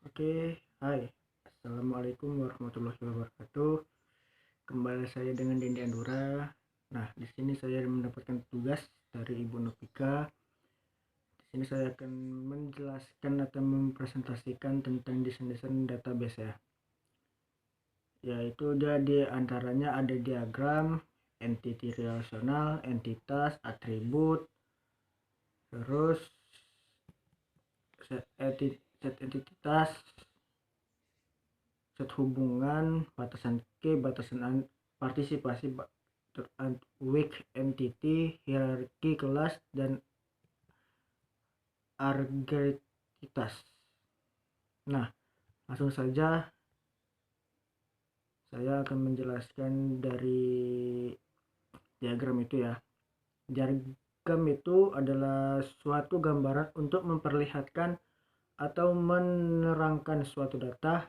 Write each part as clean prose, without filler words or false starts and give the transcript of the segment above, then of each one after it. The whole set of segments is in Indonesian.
Oke, hai. Assalamualaikum warahmatullahi wabarakatuh. Kembali saya dengan Dendi Andura. Nah, di sini saya mendapatkan tugas dari Ibu Novika. Di sini saya akan menjelaskan atau mempresentasikan tentang desain-desain database ya. Yaitu dia di antaranya ada diagram, entity relasional, entitas, atribut, terus set entitas, set hubungan, batasan key, batasan partisipasi, weak entity, hierarki kelas, dan argentitas. Nah, langsung saja saya akan menjelaskan dari diagram itu ya. Diagram itu adalah suatu gambaran untuk memperlihatkan atau menerangkan suatu data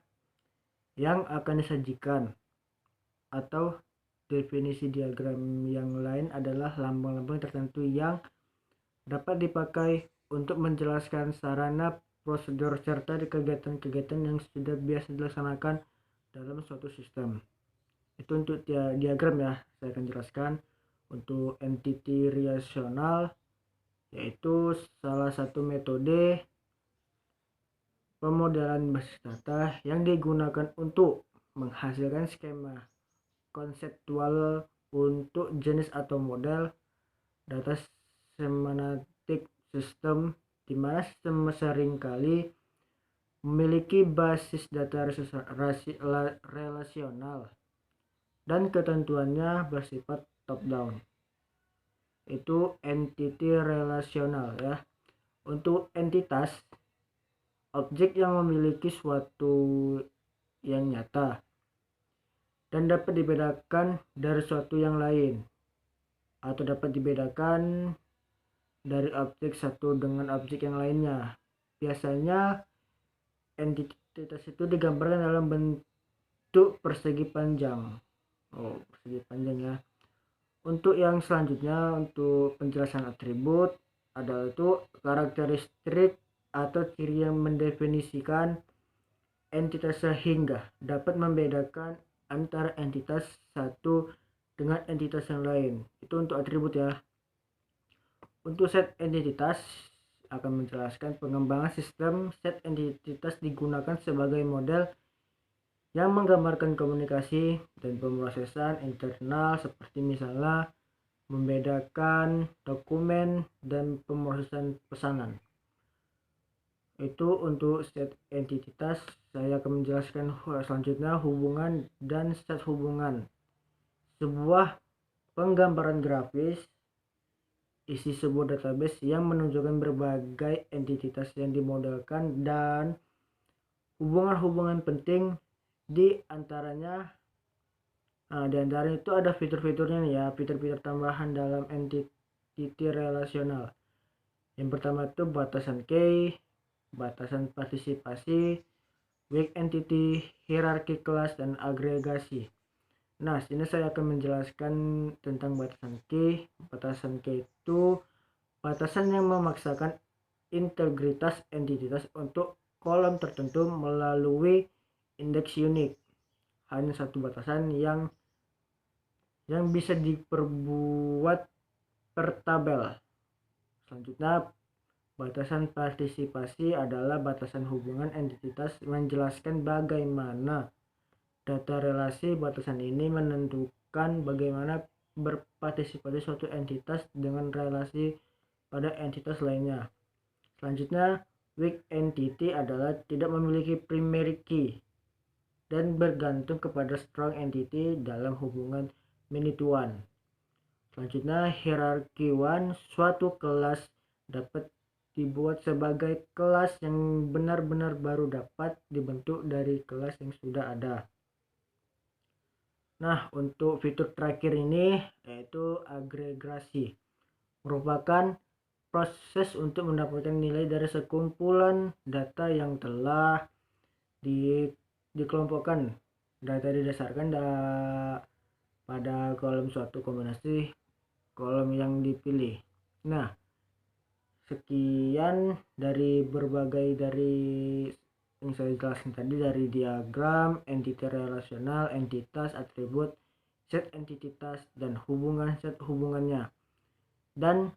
yang akan disajikan, atau definisi diagram yang lain adalah lambang-lambang tertentu yang dapat dipakai untuk menjelaskan sarana, prosedur, serta kegiatan-kegiatan yang sudah biasa dilaksanakan dalam suatu sistem. Itu untuk diagram ya. Saya akan jelaskan untuk entity relasional, yaitu salah satu metode pemodelan basis data yang digunakan untuk menghasilkan skema konseptual untuk jenis atau model data semantik sistem, di mana sistem seringkali memiliki basis data relasional dan ketentuannya bersifat top down. Itu entity relasional ya. Untuk entitas, objek yang memiliki suatu yang nyata dan dapat dibedakan dari suatu yang lain, atau dapat dibedakan dari objek satu dengan objek yang lainnya. Biasanya entitas itu digambarkan dalam bentuk persegi panjang. Persegi panjang ya. Untuk yang selanjutnya, untuk penjelasan atribut adalah itu karakteristik atau ciri yang mendefinisikan entitas sehingga dapat membedakan antara entitas satu dengan entitas yang lain. Itu untuk atribut ya. Untuk set entitas akan menjelaskan pengembangan sistem. Set entitas digunakan sebagai model yang menggambarkan komunikasi dan pemrosesan internal, seperti misalnya membedakan dokumen dan pemrosesan pesanan. Itu untuk set entitas. Saya akan menjelaskan selanjutnya hubungan dan set hubungan. Sebuah penggambaran grafis isi sebuah database yang menunjukkan berbagai entitas yang dimodelkan dan hubungan-hubungan penting di antaranya. Nah, di antaranya itu ada fitur-fiturnya nih ya, fitur-fitur tambahan dalam entity relasional. Yang pertama itu batasan key, batasan partisipasi, weak entity, hierarki kelas, dan agregasi. Nah, sini saya akan menjelaskan tentang batasan key. Batasan key itu batasan yang memaksakan integritas entitas untuk kolom tertentu melalui indeks unik. Hanya satu batasan yang bisa diperbuat per tabel. Selanjutnya, batasan partisipasi adalah batasan hubungan entitas menjelaskan bagaimana data relasi. Batasan ini menentukan bagaimana berpartisipasi suatu entitas dengan relasi pada entitas lainnya. Selanjutnya, weak entity adalah tidak memiliki primary key dan bergantung kepada strong entity dalam hubungan many to one. Selanjutnya, hierarchy one, suatu kelas dapat dibuat sebagai kelas yang benar-benar baru dapat dibentuk dari kelas yang sudah ada. Nah, untuk fitur terakhir ini yaitu agregasi, merupakan proses untuk mendapatkan nilai dari sekumpulan data yang telah dikelompokkan. Data didasarkan pada kolom suatu kombinasi kolom yang dipilih. Nah, sekian dari berbagai dari yang saya jelaskan tadi dari diagram, entiti relasional, entitas, atribut, set entitas, dan hubungan set hubungannya. Dan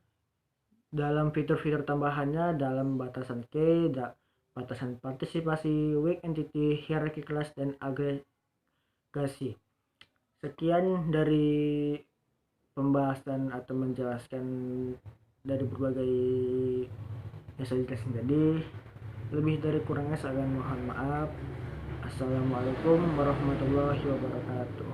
dalam fitur-fitur tambahannya dalam batasan key, batasan partisipasi, weak entity, hierarchy class, dan agregasi. Sekian dari pembahasan atau menjelaskan dari berbagai yang saya jelaskan tadi. Lebih dari kurangnya saya mohon maaf. Assalamualaikum warahmatullahi wabarakatuh.